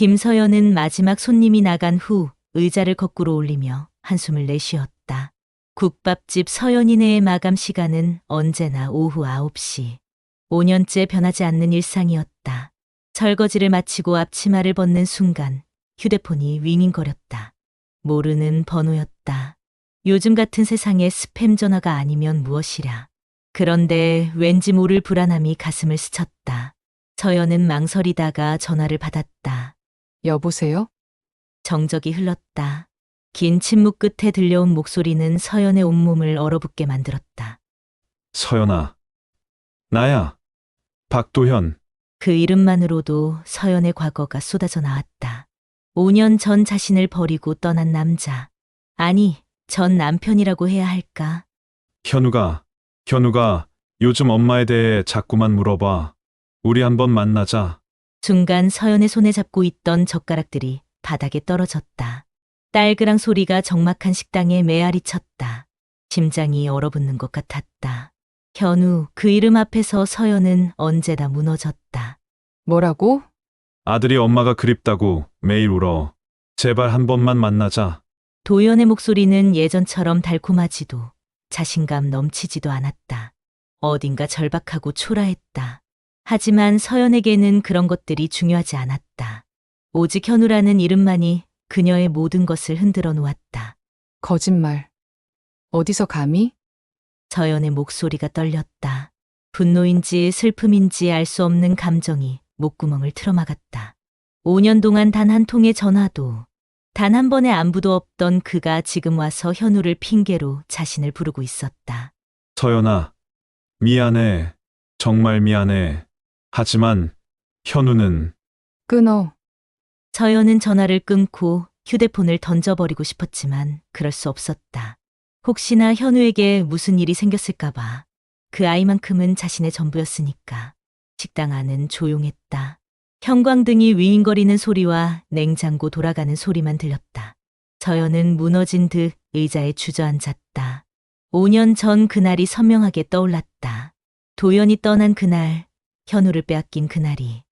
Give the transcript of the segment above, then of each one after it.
김서연은 마지막 손님이 나간 후 의자를 거꾸로 올리며 한숨을 내쉬었다. 국밥집 서연이네의 마감 시간은 언제나 오후 9시. 5년째 변하지 않는 일상이었다. 설거지를 마치고 앞치마를 벗는 순간 휴대폰이 윙윙거렸다. 모르는 번호였다. 요즘 같은 세상에 스팸 전화가 아니면 무엇이랴. 그런데 왠지 모를 불안함이 가슴을 스쳤다. 서연은 망설이다가 전화를 받았다. 여보세요? 정적이 흘렀다. 긴 침묵 끝에 들려온 목소리는 서연의 온몸을 얼어붙게 만들었다. 서연아. 나야. 박도현. 그 이름만으로도 서연의 과거가 쏟아져 나왔다. 5년 전 자신을 버리고 떠난 남자. 아니, 전 남편이라고 해야 할까? 현우가 요즘 엄마에 대해 자꾸만 물어봐. 우리 한번 만나자. 순간 서연의 손에 잡고 있던 젓가락들이 바닥에 떨어졌다. 딸그랑 소리가 적막한 식당에 메아리 쳤다. 심장이 얼어붙는 것 같았다. 현우, 그 이름 앞에서 서연은 언제나 무너졌다. 뭐라고? 아들이 엄마가 그립다고 매일 울어. 제발 한 번만 만나자. 도연의 목소리는 예전처럼 달콤하지도 자신감 넘치지도 않았다. 어딘가 절박하고 초라했다. 하지만 서연에게는 그런 것들이 중요하지 않았다. 오직 현우라는 이름만이 그녀의 모든 것을 흔들어 놓았다. 거짓말. 어디서 감히? 서연의 목소리가 떨렸다. 분노인지 슬픔인지 알 수 없는 감정이 목구멍을 틀어막았다. 5년 동안 단 한 통의 전화도, 단 한 번의 안부도 없던 그가 지금 와서 현우를 핑계로 자신을 부르고 있었다. 서연아. 미안해. 정말 미안해. 하지만 현우는 끊어. 서연은 전화를 끊고 휴대폰을 던져버리고 싶었지만 그럴 수 없었다. 혹시나 현우에게 무슨 일이 생겼을까봐. 그 아이만큼은 자신의 전부였으니까. 식당 안은 조용했다. 형광등이 위잉거리는 소리와 냉장고 돌아가는 소리만 들렸다. 서연은 무너진 듯 의자에 주저앉았다. 5년 전 그날이 선명하게 떠올랐다. 도연이 떠난 그날, 현우를 빼앗긴 그날이.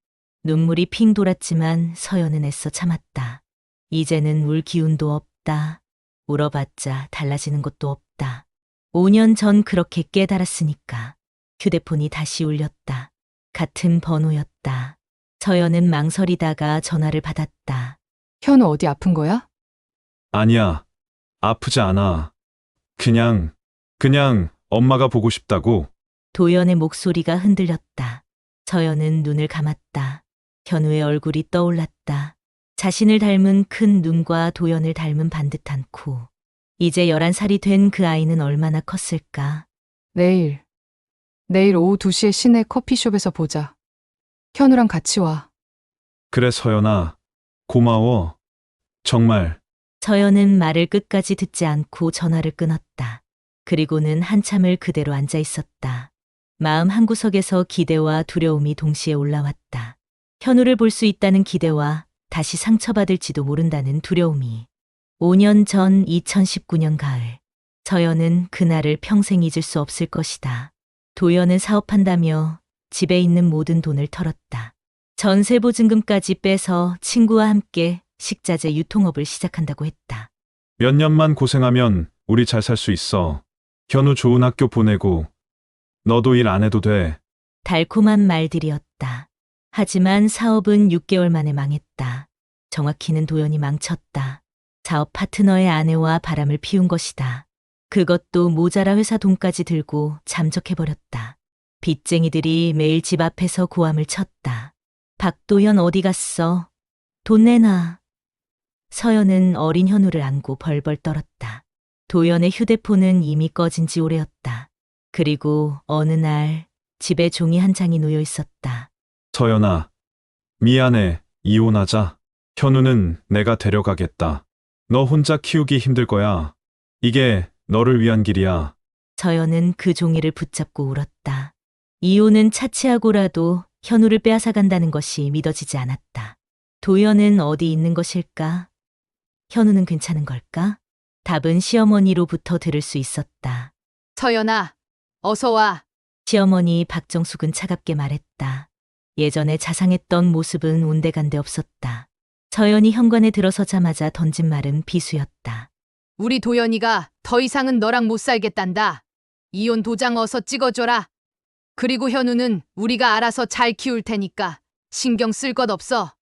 눈물이 핑 돌았지만 서연은 애써 참았다. 이제는 울 기운도 없다. 울어봤자 달라지는 것도 없다. 5년 전 그렇게 깨달았으니까. 휴대폰이 다시 울렸다. 같은 번호였다. 서연은 망설이다가 전화를 받았다. 현우 어디 아픈 거야? 아니야. 아프지 않아. 그냥 엄마가 보고 싶다고. 도연의 목소리가 흔들렸다. 서연은 눈을 감았다. 현우의 얼굴이 떠올랐다. 자신을 닮은 큰 눈과 도연을 닮은 반듯한 코. 이제 11살이 된 그 아이는 얼마나 컸을까? 내일 오후 2시에 시내 커피숍에서 보자. 현우랑 같이 와. 그래 서연아. 고마워. 정말. 서연은 말을 끝까지 듣지 않고 전화를 끊었다. 그리고는 한참을 그대로 앉아 있었다. 마음 한구석에서 기대와 두려움이 동시에 올라왔다. 현우를 볼 수 있다는 기대와 다시 상처받을지도 모른다는 두려움이. 5년 전 2019년 가을. 서연은 그날을 평생 잊을 수 없을 것이다. 도연은 사업한다며 집에 있는 모든 돈을 털었다. 전세 보증금까지 빼서 친구와 함께 식자재 유통업을 시작한다고 했다. 몇 년만 고생하면 우리 잘 살 수 있어. 현우 좋은 학교 보내고 너도 일 안 해도 돼. 달콤한 말들이었다. 하지만 사업은 6개월 만에 망했다. 정확히는 도연이 망쳤다. 사업 파트너의 아내와 바람을 피운 것이다. 그것도 모자라 회사 돈까지 들고 잠적해버렸다. 빚쟁이들이 매일 집 앞에서 고함을 쳤다. 박도현 어디 갔어? 돈 내놔. 서연은 어린 현우를 안고 벌벌 떨었다. 도연의 휴대폰은 이미 꺼진 지 오래였다. 그리고 어느 날 집에 종이 한 장이 놓여 있었다. 서연아. 미안해. 이혼하자. 현우는 내가 데려가겠다. 너 혼자 키우기 힘들 거야. 이게 너를 위한 길이야. 서연은 그 종이를 붙잡고 울었다. 이혼은 차치하고라도 현우를 빼앗아간다는 것이 믿어지지 않았다. 도연은 어디 있는 것일까? 현우는 괜찮은 걸까? 답은 시어머니로부터 들을 수 있었다. 서연아, 어서 와. 시어머니 박정숙은 차갑게 말했다. 예전에 자상했던 모습은 온데간데 없었다. 서연이 현관에 들어서자마자 던진 말은 비수였다. 우리 도연이가 더 이상은 너랑 못 살겠단다. 이혼 도장 어서 찍어줘라. 그리고 현우는 우리가 알아서 잘 키울 테니까 신경 쓸 것 없어.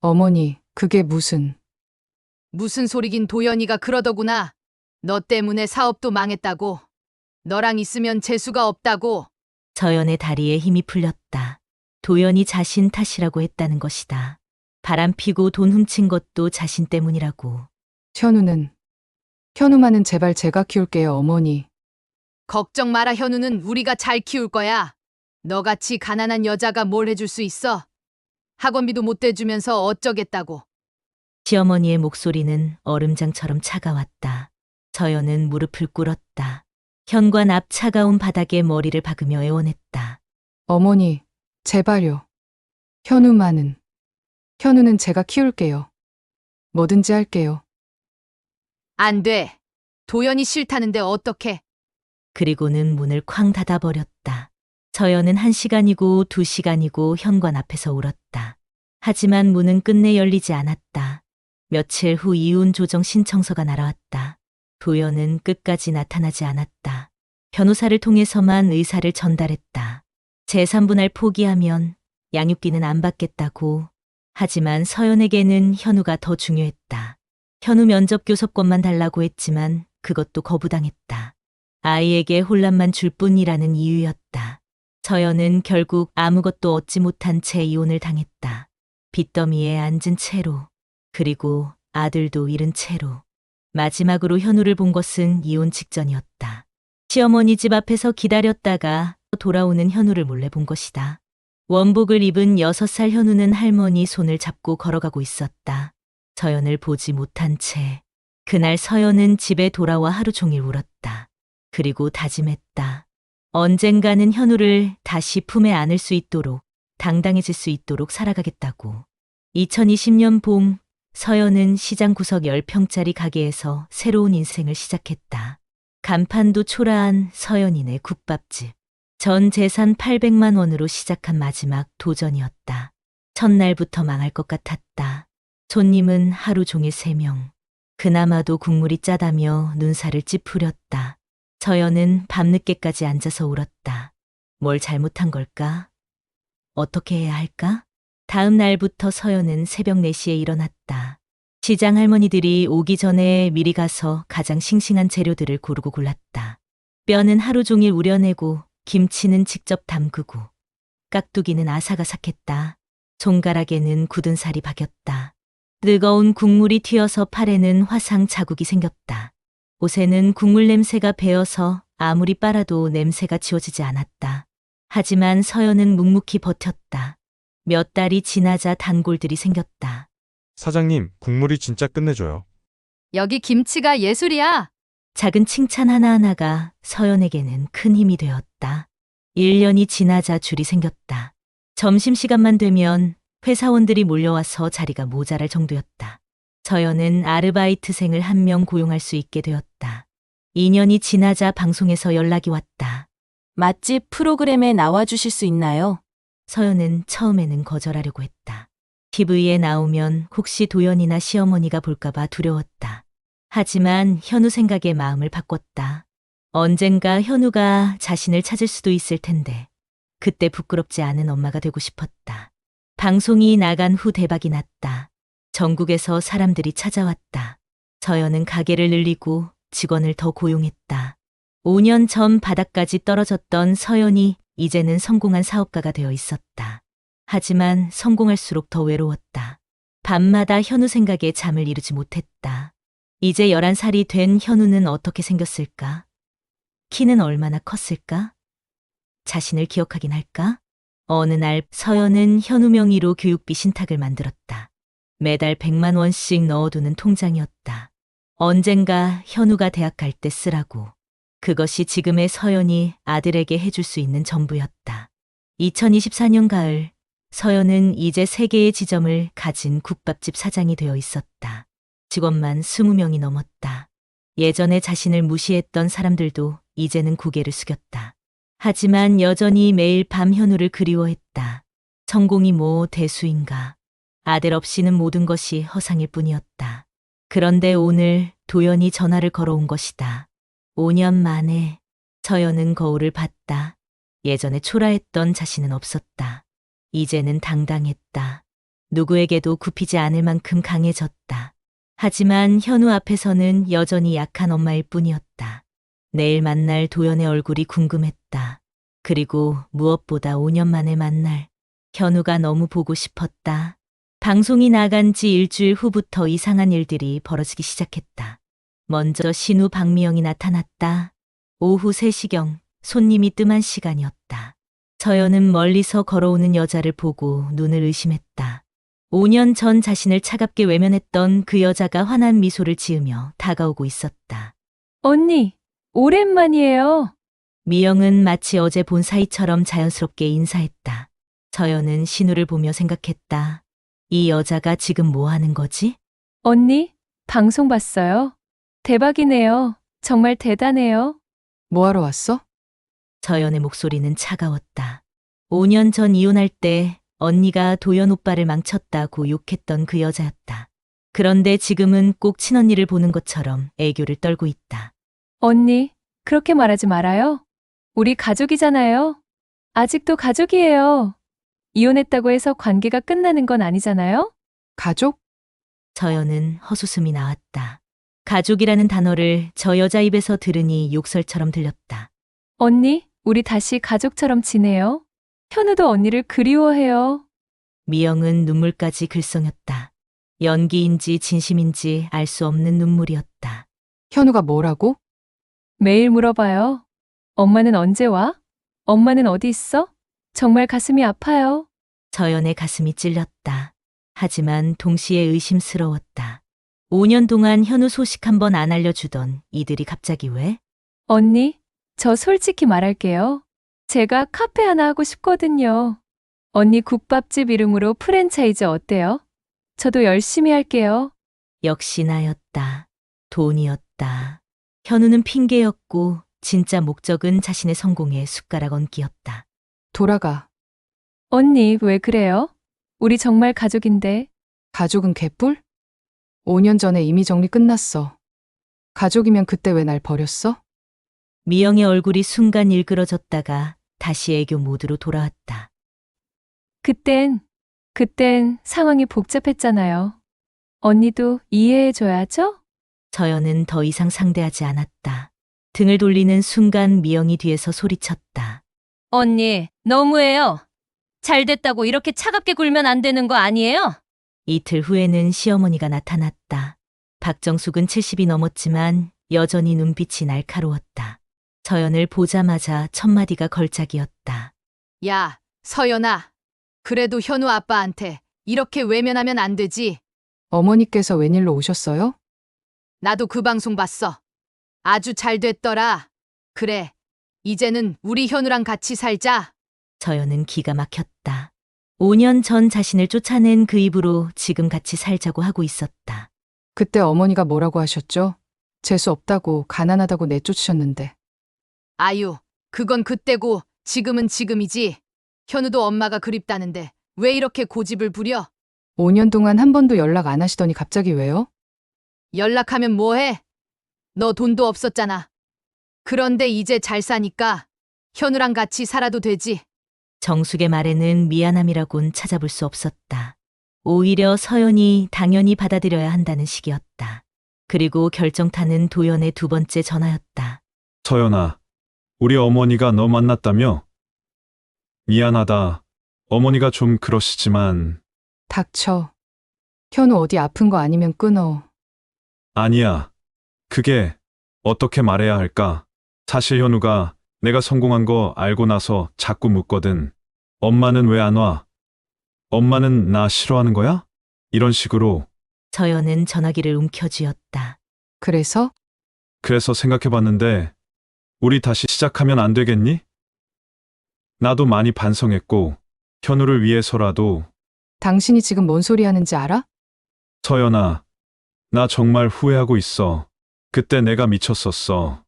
어머니, 그게 무슨 소리긴. 도연이가 그러더구나. 너 때문에 사업도 망했다고. 너랑 있으면 재수가 없다고. 서연의 다리에 힘이 풀렸다. 도연이 자신 탓이라고 했다는 것이다. 바람 피고 돈 훔친 것도 자신 때문이라고. 현우만은 제발 제가 키울게요, 어머니. 걱정 마라. 현우는 우리가 잘 키울 거야. 너같이 가난한 여자가 뭘 해줄 수 있어? 학원비도 못 대주면서 어쩌겠다고. 시어머니의 목소리는 얼음장처럼 차가웠다. 서연은 무릎을 꿇었다. 현관 앞 차가운 바닥에 머리를 박으며 애원했다. 어머니, 제발요. 현우는 제가 키울게요. 뭐든지 할게요. 안 돼. 도연이 싫다는데 어떡해. 그리고는 문을 쾅 닫아버렸다. 서연은 1시간이고 2시간이고 현관 앞에서 울었다. 하지만 문은 끝내 열리지 않았다. 며칠 후 이혼 조정 신청서가 날아왔다. 도연은 끝까지 나타나지 않았다. 변호사를 통해서만 의사를 전달했다. 재산분할 포기하면 양육비는 안 받겠다고. 하지만 서연에게는 현우가 더 중요했다. 현우 면접 교섭권만 달라고 했지만 그것도 거부당했다. 아이에게 혼란만 줄 뿐이라는 이유였다. 서연은 결국 아무것도 얻지 못한 채 이혼을 당했다. 빚더미에 앉은 채로, 그리고 아들도 잃은 채로. 마지막으로 현우를 본 것은 이혼 직전이었다. 시어머니 집 앞에서 기다렸다가 돌아오는 현우를 몰래 본 것이다. 원복을 입은 6살 현우는 할머니 손을 잡고 걸어가고 있었다. 서연을 보지 못한 채. 그날 서연은 집에 돌아와 하루 종일 울었다. 그리고 다짐했다. 언젠가는 현우를 다시 품에 안을 수 있도록, 당당해질 수 있도록 살아가겠다고. 2020년 봄, 서연은 시장 구석 10평짜리 가게에서 새로운 인생을 시작했다. 간판도 초라한 서연이네 국밥집. 전 재산 800만 원으로 시작한 마지막 도전이었다. 첫날부터 망할 것 같았다. 손님은 하루 종일 3명. 그나마도 국물이 짜다며 눈살을 찌푸렸다. 서연은 밤늦게까지 앉아서 울었다. 뭘 잘못한 걸까? 어떻게 해야 할까? 다음 날부터 서연은 새벽 4시에 일어났다. 시장 할머니들이 오기 전에 미리 가서 가장 싱싱한 재료들을 고르고 골랐다. 뼈는 하루 종일 우려내고 김치는 직접 담그고 깍두기는 아삭아삭했다. 손가락에는 굳은 살이 박였다. 뜨거운 국물이 튀어서 팔에는 화상 자국이 생겼다. 옷에는 국물 냄새가 배어서 아무리 빨아도 냄새가 지워지지 않았다. 하지만 서연은 묵묵히 버텼다. 몇 달이 지나자 단골들이 생겼다. 사장님, 국물이 진짜 끝내줘요. 여기 김치가 예술이야. 작은 칭찬 하나하나가 서연에게는 큰 힘이 되었다. 1년이 지나자 줄이 생겼다. 점심시간만 되면 회사원들이 몰려와서 자리가 모자랄 정도였다. 서연은 아르바이트생을 1명 고용할 수 있게 되었다. 2년이 지나자 방송에서 연락이 왔다. 맛집 프로그램에 나와주실 수 있나요? 서연은 처음에는 거절하려고 했다. TV에 나오면 혹시 도연이나 시어머니가 볼까봐 두려웠다. 하지만 현우 생각에 마음을 바꿨다. 언젠가 현우가 자신을 찾을 수도 있을 텐데 그때 부끄럽지 않은 엄마가 되고 싶었다. 방송이 나간 후 대박이 났다. 전국에서 사람들이 찾아왔다. 서연은 가게를 늘리고 직원을 더 고용했다. 5년 전 바닥까지 떨어졌던 서연이 이제는 성공한 사업가가 되어 있었다. 하지만 성공할수록 더 외로웠다. 밤마다 현우 생각에 잠을 이루지 못했다. 이제 11살이 된 현우는 어떻게 생겼을까? 키는 얼마나 컸을까? 자신을 기억하긴 할까? 어느 날 서연은 현우 명의로 교육비 신탁을 만들었다. 매달 100만 원씩 넣어두는 통장이었다. 언젠가 현우가 대학 갈 때 쓰라고. 그것이 지금의 서연이 아들에게 해줄 수 있는 전부였다. 2024년 가을, 서연은 이제 3개의 지점을 가진 국밥집 사장이 되어 있었다. 직원만 20명이 넘었다. 예전에 자신을 무시했던 사람들도 이제는 고개를 숙였다. 하지만 여전히 매일 밤 현우를 그리워했다. 성공이 뭐 대수인가. 아들 없이는 모든 것이 허상일 뿐이었다. 그런데 오늘 도연이 전화를 걸어온 것이다. 5년 만에 저연은 거울을 봤다. 예전에 초라했던 자신은 없었다. 이제는 당당했다. 누구에게도 굽히지 않을 만큼 강해졌다. 하지만 현우 앞에서는 여전히 약한 엄마일 뿐이었다. 내일 만날 도연의 얼굴이 궁금했다. 그리고 무엇보다 5년 만에 만날 현우가 너무 보고 싶었다. 방송이 나간 지 일주일 후부터 이상한 일들이 벌어지기 시작했다. 먼저 신우 박미영이 나타났다. 오후 3시경 손님이 뜸한 시간이었다. 저연은 멀리서 걸어오는 여자를 보고 눈을 의심했다. 5년 전 자신을 차갑게 외면했던 그 여자가 환한 미소를 지으며 다가오고 있었다. 언니, 오랜만이에요. 미영은 마치 어제 본 사이처럼 자연스럽게 인사했다. 저연은 신우를 보며 생각했다. 이 여자가 지금 뭐 하는 거지? 언니, 방송 봤어요. 대박이네요. 정말 대단해요. 뭐하러 왔어? 저연의 목소리는 차가웠다. 5년 전 이혼할 때 언니가 도연 오빠를 망쳤다고 욕했던 그 여자였다. 그런데 지금은 꼭 친언니를 보는 것처럼 애교를 떨고 있다. 언니, 그렇게 말하지 말아요. 우리 가족이잖아요. 아직도 가족이에요. 이혼했다고 해서 관계가 끝나는 건 아니잖아요? 가족? 저연은 헛웃음이 나왔다. 가족이라는 단어를 저 여자 입에서 들으니 욕설처럼 들렸다. 언니, 우리 다시 가족처럼 지내요. 현우도 언니를 그리워해요. 미영은 눈물까지 글썽였다. 연기인지 진심인지 알 수 없는 눈물이었다. 현우가 뭐라고? 매일 물어봐요. 엄마는 언제 와? 엄마는 어디 있어? 정말 가슴이 아파요. 저연의 가슴이 찔렸다. 하지만 동시에 의심스러웠다. 5년 동안 현우 소식 한 번 안 알려주던 이들이 갑자기 왜? 언니, 저 솔직히 말할게요. 제가 카페 하나 하고 싶거든요. 언니 국밥집 이름으로 프랜차이즈 어때요? 저도 열심히 할게요. 역시 나였다. 돈이었다. 현우는 핑계였고 진짜 목적은 자신의 성공에 숟가락 얹기였다. 돌아가. 언니, 왜 그래요? 우리 정말 가족인데. 가족은 개뿔? 5년 전에 이미 정리 끝났어. 가족이면 그때 왜 날 버렸어? 미영의 얼굴이 순간 일그러졌다가 다시 애교 모드로 돌아왔다. 그땐 상황이 복잡했잖아요. 언니도 이해해줘야죠? 저연은 더 이상 상대하지 않았다. 등을 돌리는 순간 미영이 뒤에서 소리쳤다. 언니, 너무해요. 잘 됐다고 이렇게 차갑게 굴면 안 되는 거 아니에요? 이틀 후에는 시어머니가 나타났다. 박정숙은 70이 넘었지만 여전히 눈빛이 날카로웠다. 저연을 보자마자 첫마디가 걸작이었다. 야, 서연아. 그래도 현우 아빠한테 이렇게 외면하면 안 되지. 어머니께서 웬일로 오셨어요? 나도 그 방송 봤어. 아주 잘 됐더라. 그래, 이제는 우리 현우랑 같이 살자. 저연은 기가 막혔다. 5년 전 자신을 쫓아낸 그 입으로 지금 같이 살자고 하고 있었다. 그때 어머니가 뭐라고 하셨죠? 재수 없다고 가난하다고 내쫓으셨는데. 아유, 그건 그때고 지금은 지금이지. 현우도 엄마가 그립다는데 왜 이렇게 고집을 부려? 5년 동안 한 번도 연락 안 하시더니 갑자기 왜요? 연락하면 뭐해? 너 돈도 없었잖아. 그런데 이제 잘 사니까 현우랑 같이 살아도 되지. 정숙의 말에는 미안함이라곤 찾아볼 수 없었다. 오히려 서연이 당연히 받아들여야 한다는 식이었다. 그리고 결정타는 도연의 두 번째 전화였다. 서연아, 우리 어머니가 너 만났다며? 미안하다. 어머니가 좀 그러시지만. 닥쳐. 현우 어디 아픈 거 아니면 끊어. 아니야. 그게 어떻게 말해야 할까? 사실 현우가 내가 성공한 거 알고 나서 자꾸 묻거든. 엄마는 왜 안 와? 엄마는 나 싫어하는 거야? 이런 식으로. 저연은 전화기를 움켜쥐었다. 그래서? 그래서 생각해봤는데 우리 다시 시작하면 안 되겠니? 나도 많이 반성했고 현우를 위해서라도. 당신이 지금 뭔 소리 하는지 알아? 서연아, 나 정말 후회하고 있어. 그때 내가 미쳤었어.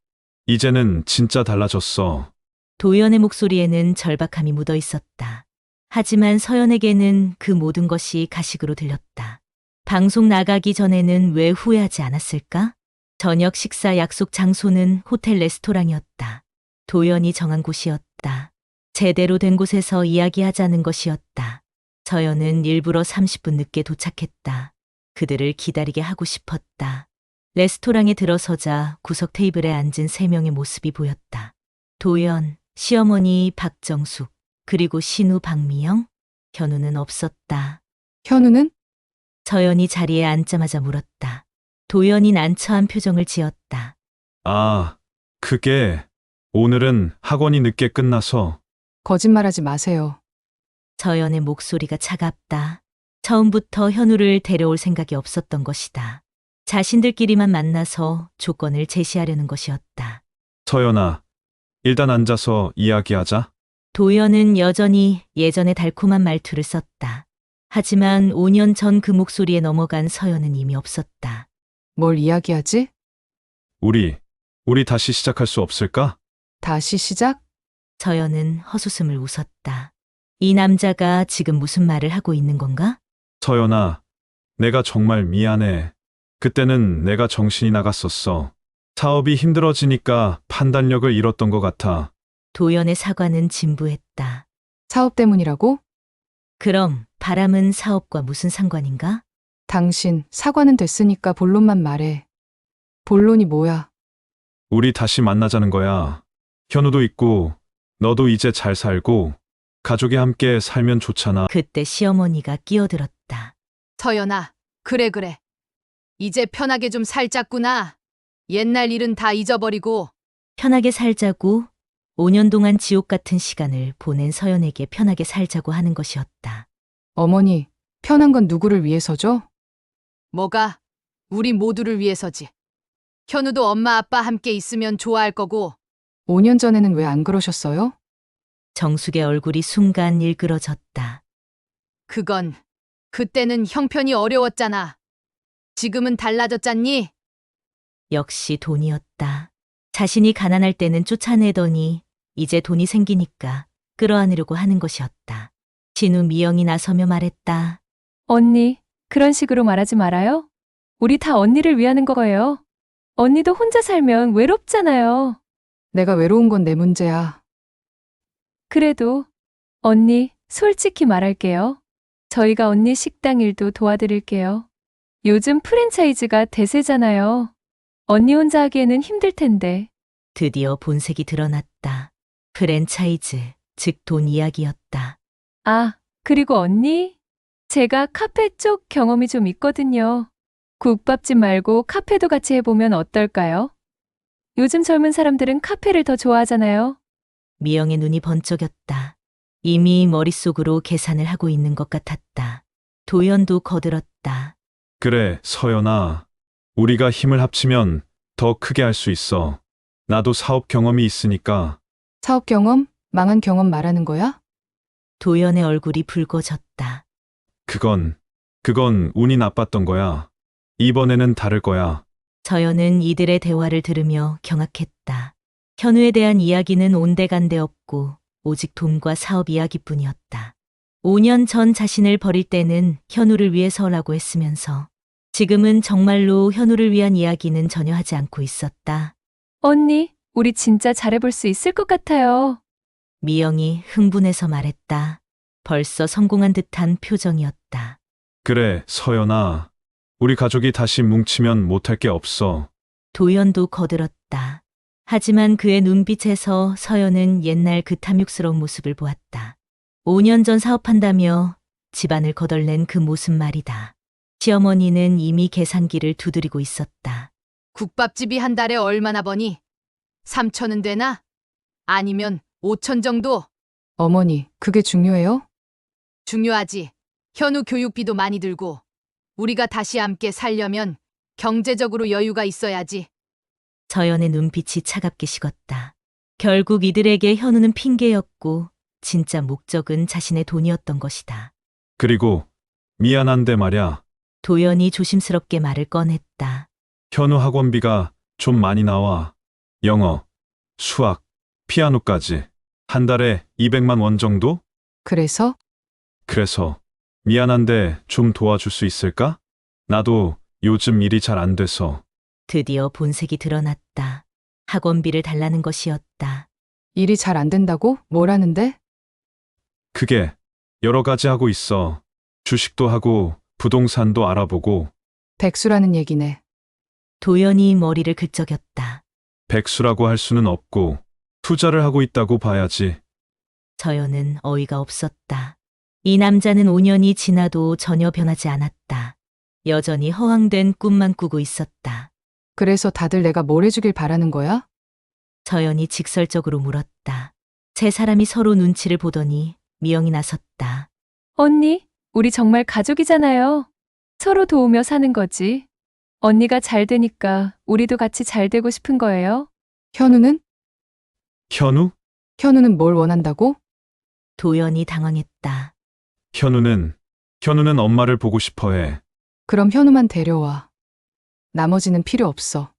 이제는 진짜 달라졌어. 도연의 목소리에는 절박함이 묻어 있었다. 하지만 서연에게는 그 모든 것이 가식으로 들렸다. 방송 나가기 전에는 왜 후회하지 않았을까? 저녁 식사 약속 장소는 호텔 레스토랑이었다. 도연이 정한 곳이었다. 제대로 된 곳에서 이야기하자는 것이었다. 서연은 일부러 30분 늦게 도착했다. 그들을 기다리게 하고 싶었다. 레스토랑에 들어서자 구석 테이블에 앉은 3명의 모습이 보였다. 도연, 시어머니 박정숙, 그리고 신우 박미영, 현우는 없었다. 현우는? 서연이 자리에 앉자마자 물었다. 도연이 난처한 표정을 지었다. 아, 그게 오늘은 학원이 늦게 끝나서 거짓말하지 마세요. 서연의 목소리가 차갑다. 처음부터 현우를 데려올 생각이 없었던 것이다. 자신들끼리만 만나서 조건을 제시하려는 것이었다. 서연아, 일단 앉아서 이야기하자. 도연은 여전히 예전의 달콤한 말투를 썼다. 하지만 5년 전 그 목소리에 넘어간 서연은 이미 없었다. 뭘 이야기하지? 우리 다시 시작할 수 없을까? 다시 시작? 서연은 헛웃음을 웃었다. 이 남자가 지금 무슨 말을 하고 있는 건가? 서연아, 내가 정말 미안해. 그때는 내가 정신이 나갔었어. 사업이 힘들어지니까 판단력을 잃었던 것 같아. 도연의 사과는 진부했다. 사업 때문이라고? 그럼 바람은 사업과 무슨 상관인가? 당신 사과는 됐으니까 본론만 말해. 본론이 뭐야? 우리 다시 만나자는 거야. 현우도 있고, 너도 이제 잘 살고, 가족이 함께 살면 좋잖아. 그때 시어머니가 끼어들었다. 서연아, 그래. 이제 편하게 좀 살자꾸나. 옛날 일은 다 잊어버리고. 편하게 살자고 5년 동안 지옥 같은 시간을 보낸 서연에게 편하게 살자고 하는 것이었다. 어머니, 편한 건 누구를 위해서죠? 뭐가? 우리 모두를 위해서지. 현우도 엄마 아빠 함께 있으면 좋아할 거고. 5년 전에는 왜 안 그러셨어요? 정숙의 얼굴이 순간 일그러졌다. 그때는 형편이 어려웠잖아. 지금은 달라졌잖니? 역시 돈이었다. 자신이 가난할 때는 쫓아내더니 이제 돈이 생기니까 끌어안으려고 하는 것이었다. 진우 미영이 나서며 말했다. 언니, 그런 식으로 말하지 말아요. 우리 다 언니를 위하는 거예요. 언니도 혼자 살면 외롭잖아요. 내가 외로운 건 내 문제야. 그래도 언니, 솔직히 말할게요. 저희가 언니 식당 일도 도와드릴게요. 요즘 프랜차이즈가 대세잖아요. 언니 혼자 하기에는 힘들 텐데. 드디어 본색이 드러났다. 프랜차이즈, 즉 돈 이야기였다. 아, 그리고 언니? 제가 카페 쪽 경험이 좀 있거든요. 국밥집 말고 카페도 같이 해보면 어떨까요? 요즘 젊은 사람들은 카페를 더 좋아하잖아요. 미영의 눈이 번쩍였다. 이미 머릿속으로 계산을 하고 있는 것 같았다. 도연도 거들었다. 그래, 서연아. 우리가 힘을 합치면 더 크게 할 수 있어. 나도 사업 경험이 있으니까. 사업 경험? 망한 경험 말하는 거야? 도연의 얼굴이 붉어졌다. 그건 운이 나빴던 거야. 이번에는 다를 거야. 서연은 이들의 대화를 들으며 경악했다. 현우에 대한 이야기는 온데간데 없고 오직 돈과 사업 이야기뿐이었다. 5년 전 자신을 버릴 때는 현우를 위해서라고 했으면서 지금은 정말로 현우를 위한 이야기는 전혀 하지 않고 있었다. 언니, 우리 진짜 잘해볼 수 있을 것 같아요. 미영이 흥분해서 말했다. 벌써 성공한 듯한 표정이었다. 그래, 서연아. 우리 가족이 다시 뭉치면 못할 게 없어. 도연도 거들었다. 하지만 그의 눈빛에서 서연은 옛날 그 탐욕스러운 모습을 보았다. 5년 전 사업한다며 집안을 거덜낸 그 모습 말이다. 시어머니는 이미 계산기를 두드리고 있었다. 국밥집이 한 달에 얼마나 버니? 3천은 되나? 아니면 5천 정도? 어머니, 그게 중요해요? 중요하지. 현우 교육비도 많이 들고 우리가 다시 함께 살려면 경제적으로 여유가 있어야지. 서연의 눈빛이 차갑게 식었다. 결국 이들에게 현우는 핑계였고 진짜 목적은 자신의 돈이었던 것이다. 그리고 미안한데 말야. 도연이 조심스럽게 말을 꺼냈다. 현우 학원비가 좀 많이 나와. 영어, 수학, 피아노까지. 한 달에 200만 원 정도? 그래서? 그래서 미안한데 좀 도와줄 수 있을까? 나도 요즘 일이 잘 안 돼서. 드디어 본색이 드러났다. 학원비를 달라는 것이었다. 일이 잘 안 된다고? 뭘 하는데? 그게 여러 가지 하고 있어. 주식도 하고 부동산도 알아보고. 백수라는 얘기네. 도연이 머리를 긁적였다. 백수라고 할 수는 없고 투자를 하고 있다고 봐야지. 서연은 어이가 없었다. 이 남자는 5년이 지나도 전혀 변하지 않았다. 여전히 허황된 꿈만 꾸고 있었다. 그래서 다들 내가 뭘 해주길 바라는 거야? 서연이 직설적으로 물었다. 세 사람이 서로 눈치를 보더니 미영이 나섰다. 언니, 우리 정말 가족이잖아요. 서로 도우며 사는 거지. 언니가 잘 되니까 우리도 같이 잘 되고 싶은 거예요. 현우는? 현우? 현우는 뭘 원한다고? 도연이 당황했다. 현우는 엄마를 보고 싶어 해. 그럼 현우만 데려와. 나머지는 필요 없어.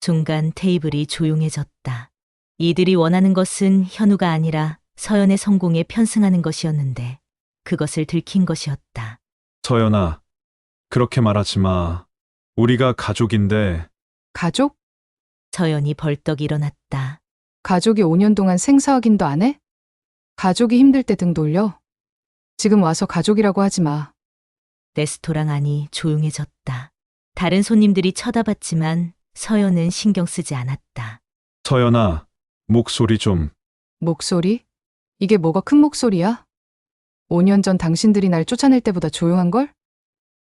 순간 테이블이 조용해졌다. 이들이 원하는 것은 현우가 아니라 서연의 성공에 편승하는 것이었는데 그것을 들킨 것이었다. 서연아, 그렇게 말하지 마. 우리가 가족인데. 가족? 서연이 벌떡 일어났다. 가족이 5년 동안 생사 확인도 안 해? 가족이 힘들 때 등 돌려? 지금 와서 가족이라고 하지 마. 레스토랑 안이 조용해졌다. 다른 손님들이 쳐다봤지만 서연은 신경 쓰지 않았다. 서연아, 목소리 좀. 목소리? 이게 뭐가 큰 목소리야? 5년 전 당신들이 날 쫓아낼 때보다 조용한걸?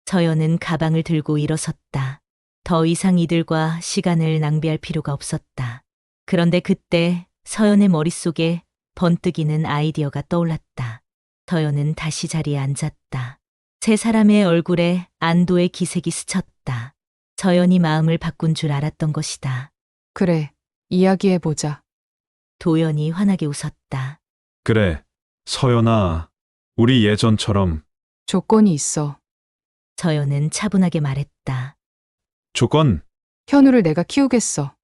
서연은 가방을 들고 일어섰다. 더 이상 이들과 시간을 낭비할 필요가 없었다. 그런데 그때 서연의 머릿속에 번뜩이는 아이디어가 떠올랐다. 서연은 다시 자리에 앉았다. 세 사람의 얼굴에 안도의 기색이 스쳤다. 서연이 마음을 바꾼 줄 알았던 것이다. 그래, 이야기해보자. 도연이 환하게 웃었다. 그래, 서연아, 우리 예전처럼. 조건이 있어. 서연은 차분하게 말했다. 조건? 현우를 내가 키우겠어.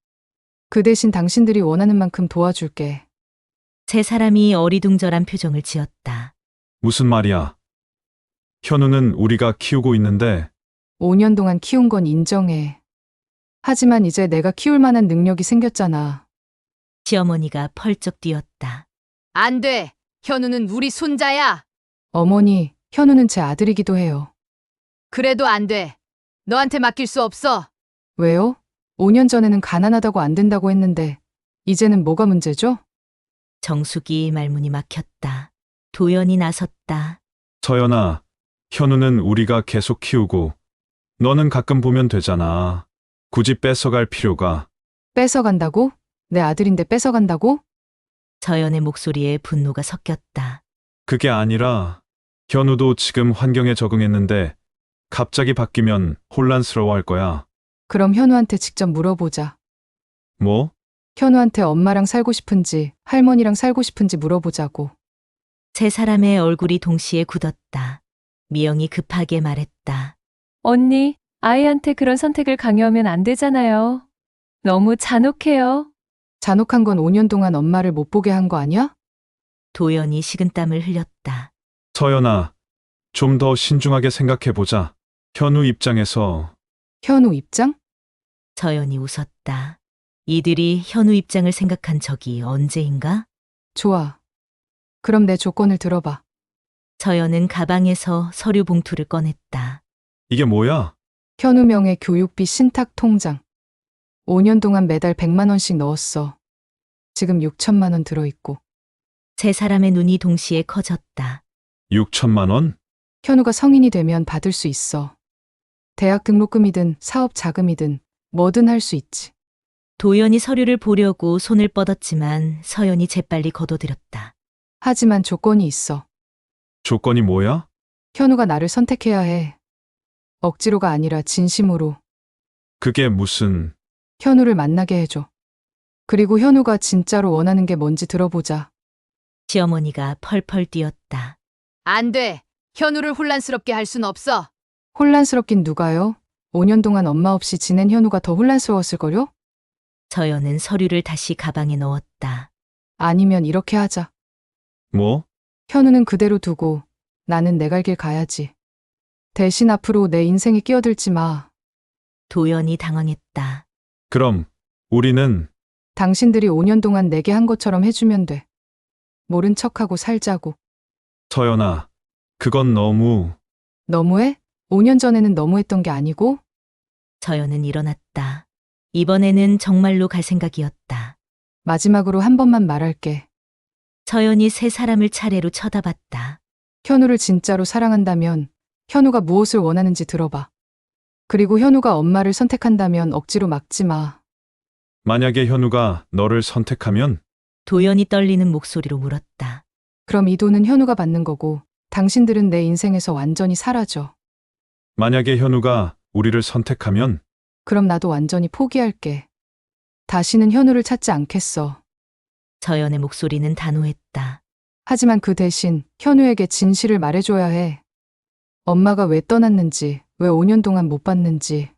그 대신 당신들이 원하는 만큼 도와줄게. 세 사람이 어리둥절한 표정을 지었다. 무슨 말이야? 현우는 우리가 키우고 있는데. 5년 동안 키운 건 인정해. 하지만 이제 내가 키울 만한 능력이 생겼잖아. 시어머니가 펄쩍 뛰었다. 안 돼! 현우는 우리 손자야! 어머니, 현우는 제 아들이기도 해요. 그래도 안 돼. 너한테 맡길 수 없어. 왜요? 5년 전에는 가난하다고 안 된다고 했는데 이제는 뭐가 문제죠? 정숙이 말문이 막혔다. 도연이 나섰다. 서연아, 현우는 우리가 계속 키우고 너는 가끔 보면 되잖아. 굳이 뺏어갈 필요가. 뺏어간다고? 내 아들인데 뺏어간다고? 서연의 목소리에 분노가 섞였다. 그게 아니라 현우도 지금 환경에 적응했는데 갑자기 바뀌면 혼란스러워할 거야. 그럼 현우한테 직접 물어보자. 뭐? 현우한테 엄마랑 살고 싶은지 할머니랑 살고 싶은지 물어보자고. 세 사람의 얼굴이 동시에 굳었다. 미영이 급하게 말했다. 언니, 아이한테 그런 선택을 강요하면 안 되잖아요. 너무 잔혹해요. 잔혹한 건 5년 동안 엄마를 못 보게 한 거 아니야? 도연이 식은땀을 흘렸다. 서연아, 좀 더 신중하게 생각해보자. 현우 입장에서. 현우 입장? 서연이 웃었다. 이들이 현우 입장을 생각한 적이 언제인가? 좋아. 그럼 내 조건을 들어봐. 서연은 가방에서 서류 봉투를 꺼냈다. 이게 뭐야? 현우명의 교육비 신탁 통장. 5년 동안 매달 100만 원씩 넣었어. 지금 6천만 원 들어있고. 세 사람의 눈이 동시에 커졌다. 6천만 원? 현우가 성인이 되면 받을 수 있어. 대학 등록금이든 사업 자금이든 뭐든 할 수 있지. 도연이 서류를 보려고 손을 뻗었지만 서연이 재빨리 거둬들였다. 하지만 조건이 있어. 조건이 뭐야? 현우가 나를 선택해야 해. 억지로가 아니라 진심으로. 그게 무슨. 현우를 만나게 해줘. 그리고 현우가 진짜로 원하는 게 뭔지 들어보자. 시어머니가 펄펄 뛰었다. 안 돼. 현우를 혼란스럽게 할 순 없어. 혼란스럽긴 누가요? 5년 동안 엄마 없이 지낸 현우가 더 혼란스러웠을걸요? 서연은 서류를 다시 가방에 넣었다. 아니면 이렇게 하자. 뭐? 현우는 그대로 두고 나는 내 갈 길 가야지. 대신 앞으로 내 인생에 끼어들지 마. 도연이 당황했다. 그럼 우리는 당신들이 5년 동안 내게 한 것처럼 해주면 돼. 모른 척하고 살자고. 서연아, 그건 너무 너무해? 5년 전에는 너무했던 게 아니고? 서연은 일어났다. 이번에는 정말로 갈 생각이었다. 마지막으로 한 번만 말할게. 서연이 세 사람을 차례로 쳐다봤다. 현우를 진짜로 사랑한다면 현우가 무엇을 원하는지 들어봐. 그리고 현우가 엄마를 선택한다면 억지로 막지 마. 만약에 현우가 너를 선택하면 도연이 떨리는 목소리로 물었다. 그럼 이 돈은 현우가 받는 거고 당신들은 내 인생에서 완전히 사라져. 만약에 현우가 우리를 선택하면 그럼 나도 완전히 포기할게. 다시는 현우를 찾지 않겠어. 서연의 목소리는 단호했다. 하지만 그 대신 현우에게 진실을 말해줘야 해. 엄마가 왜 떠났는지, 왜 5년 동안 못 봤는지.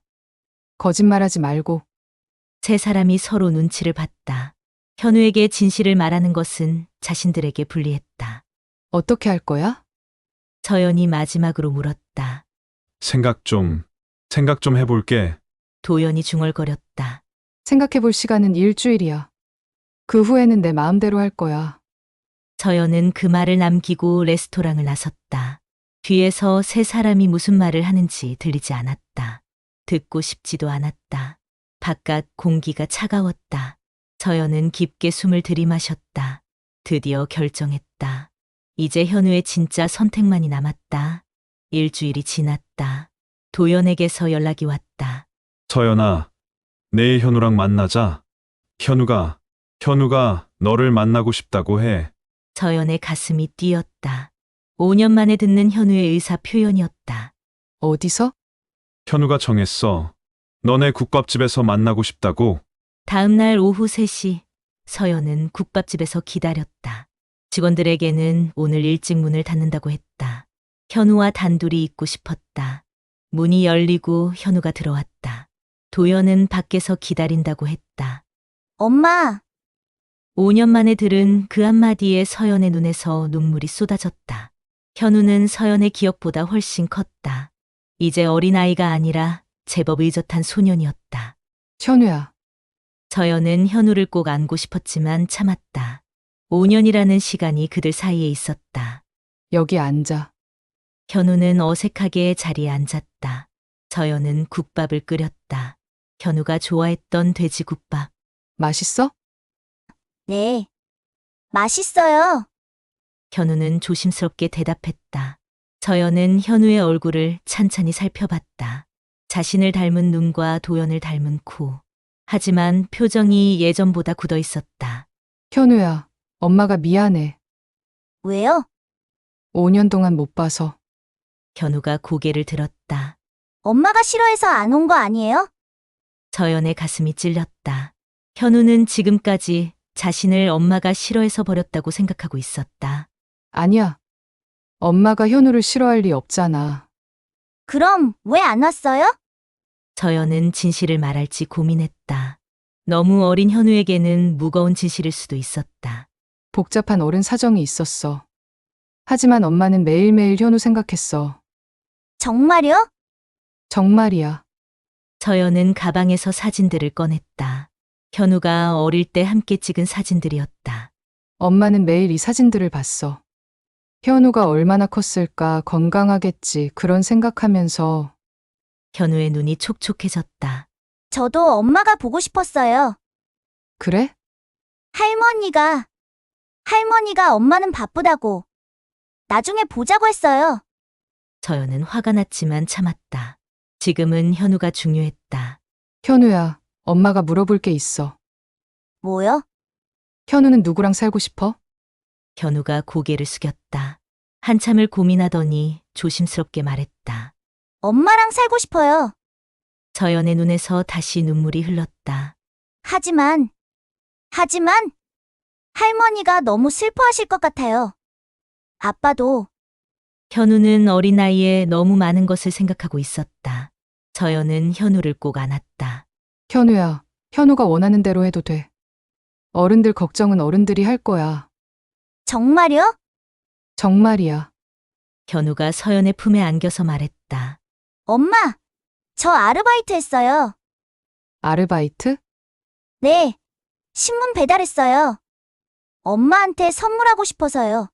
거짓말하지 말고. 세 사람이 서로 눈치를 봤다. 현우에게 진실을 말하는 것은 자신들에게 불리했다. 어떻게 할 거야? 서연이 마지막으로 물었다. 생각 좀 해볼게. 도연이 중얼거렸다. 생각해볼 시간은 일주일이야. 그 후에는 내 마음대로 할 거야. 서연은 그 말을 남기고 레스토랑을 나섰다. 뒤에서 세 사람이 무슨 말을 하는지 들리지 않았다. 듣고 싶지도 않았다. 바깥 공기가 차가웠다. 서연은 깊게 숨을 들이마셨다. 드디어 결정했다. 이제 현우의 진짜 선택만이 남았다. 일주일이 지났다. 도연에게서 연락이 왔다. 서연아, 내일 현우랑 만나자. 현우가 너를 만나고 싶다고 해. 서연의 가슴이 뛰었다. 5년 만에 듣는 현우의 의사 표현이었다. 어디서? 현우가 정했어. 너네 국밥집에서 만나고 싶다고. 다음 날 오후 3시, 서연은 국밥집에서 기다렸다. 직원들에게는 오늘 일찍 문을 닫는다고 했다. 현우와 단둘이 있고 싶었다. 문이 열리고 현우가 들어왔다. 도연은 밖에서 기다린다고 했다. 엄마, 5년 만에 들은 그 한마디에 서연의 눈에서 눈물이 쏟아졌다. 현우는 서연의 기억보다 훨씬 컸다. 이제 어린아이가 아니라 제법 의젓한 소년이었다. 현우야, 서연은 현우를 꼭 안고 싶었지만 참았다. 5년이라는 시간이 그들 사이에 있었다. 여기 앉아. 현우는 어색하게 자리에 앉았다. 서연은 국밥을 끓였다. 현우가 좋아했던 돼지국밥. 맛있어? 네. 맛있어요. 현우는 조심스럽게 대답했다. 서연은 현우의 얼굴을 찬찬히 살펴봤다. 자신을 닮은 눈과 도연을 닮은 코. 하지만 표정이 예전보다 굳어 있었다. 현우야, 엄마가 미안해. 왜요? 5년 동안 못 봐서. 현우가 고개를 들었다. 엄마가 싫어해서 안 온 거 아니에요? 서연의 가슴이 찔렸다. 현우는 지금까지 자신을 엄마가 싫어해서 버렸다고 생각하고 있었다. 아니야. 엄마가 현우를 싫어할 리 없잖아. 그럼 왜 안 왔어요? 서연은 진실을 말할지 고민했다. 너무 어린 현우에게는 무거운 진실일 수도 있었다. 복잡한 어른 사정이 있었어. 하지만 엄마는 매일매일 현우 생각했어. 정말요? 정말이야. 서연은 가방에서 사진들을 꺼냈다. 현우가 어릴 때 함께 찍은 사진들이었다. 엄마는 매일 이 사진들을 봤어. 현우가 얼마나 컸을까, 건강하겠지, 그런 생각하면서. 현우의 눈이 촉촉해졌다. 저도 엄마가 보고 싶었어요. 그래? 할머니가 엄마는 바쁘다고. 나중에 보자고 했어요. 서연은 화가 났지만 참았다. 지금은 현우가 중요했다. 현우야, 엄마가 물어볼 게 있어. 뭐요? 현우는 누구랑 살고 싶어? 현우가 고개를 숙였다. 한참을 고민하더니 조심스럽게 말했다. 엄마랑 살고 싶어요. 서연의 눈에서 다시 눈물이 흘렀다. 하지만 할머니가 너무 슬퍼하실 것 같아요. 아빠도 현우는 어린아이에 너무 많은 것을 생각하고 있었다. 서연은 현우를 꼭 안았다. 현우야, 현우가 원하는 대로 해도 돼. 어른들 걱정은 어른들이 할 거야. 정말요? 정말이야. 현우가 서연의 품에 안겨서 말했다. 엄마, 저 아르바이트 했어요. 아르바이트? 네, 신문 배달했어요. 엄마한테 선물하고 싶어서요.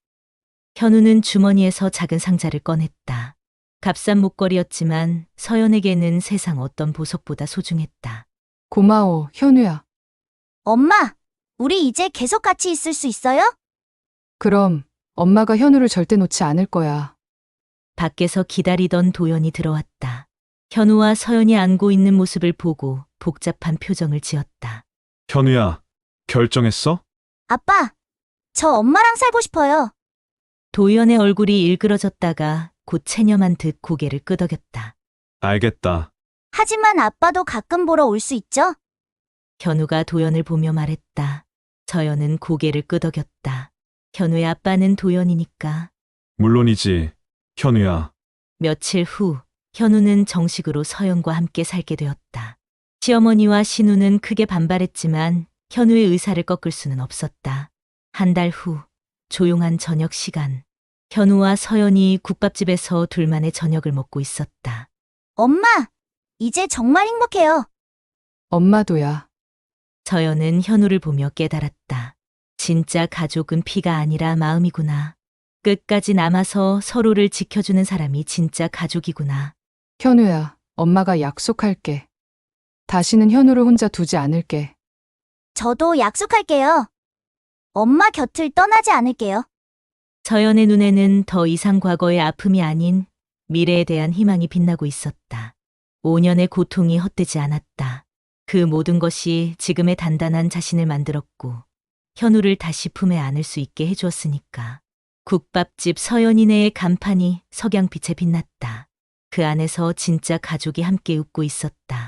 현우는 주머니에서 작은 상자를 꺼냈다. 값싼 목걸이였지만 서연에게는 세상 어떤 보석보다 소중했다. 고마워, 현우야. 엄마, 우리 이제 계속 같이 있을 수 있어요? 그럼 엄마가 현우를 절대 놓지 않을 거야. 밖에서 기다리던 도연이 들어왔다. 현우와 서연이 안고 있는 모습을 보고 복잡한 표정을 지었다. 현우야, 결정했어? 아빠, 저 엄마랑 살고 싶어요. 도연의 얼굴이 일그러졌다가 곧 체념한 듯 고개를 끄덕였다. 알겠다. 하지만 아빠도 가끔 보러 올 수 있죠? 현우가 도연을 보며 말했다. 서연은 고개를 끄덕였다. 현우의 아빠는 도연이니까. 물론이지, 현우야. 며칠 후 현우는 정식으로 서연과 함께 살게 되었다. 시어머니와 신우는 크게 반발했지만 현우의 의사를 꺾을 수는 없었다. 한 달 후 조용한 저녁 시간. 현우와 서연이 국밥집에서 둘만의 저녁을 먹고 있었다. 엄마, 이제 정말 행복해요. 엄마도야. 서연은 현우를 보며 깨달았다. 진짜 가족은 피가 아니라 마음이구나. 끝까지 남아서 서로를 지켜주는 사람이 진짜 가족이구나. 현우야, 엄마가 약속할게. 다시는 현우를 혼자 두지 않을게. 저도 약속할게요. 엄마 곁을 떠나지 않을게요. 서연의 눈에는 더 이상 과거의 아픔이 아닌 미래에 대한 희망이 빛나고 있었다. 5년의 고통이 헛되지 않았다. 그 모든 것이 지금의 단단한 자신을 만들었고 현우를 다시 품에 안을 수 있게 해주었으니까. 국밥집 서연이네의 간판이 석양빛에 빛났다. 그 안에서 진짜 가족이 함께 웃고 있었다.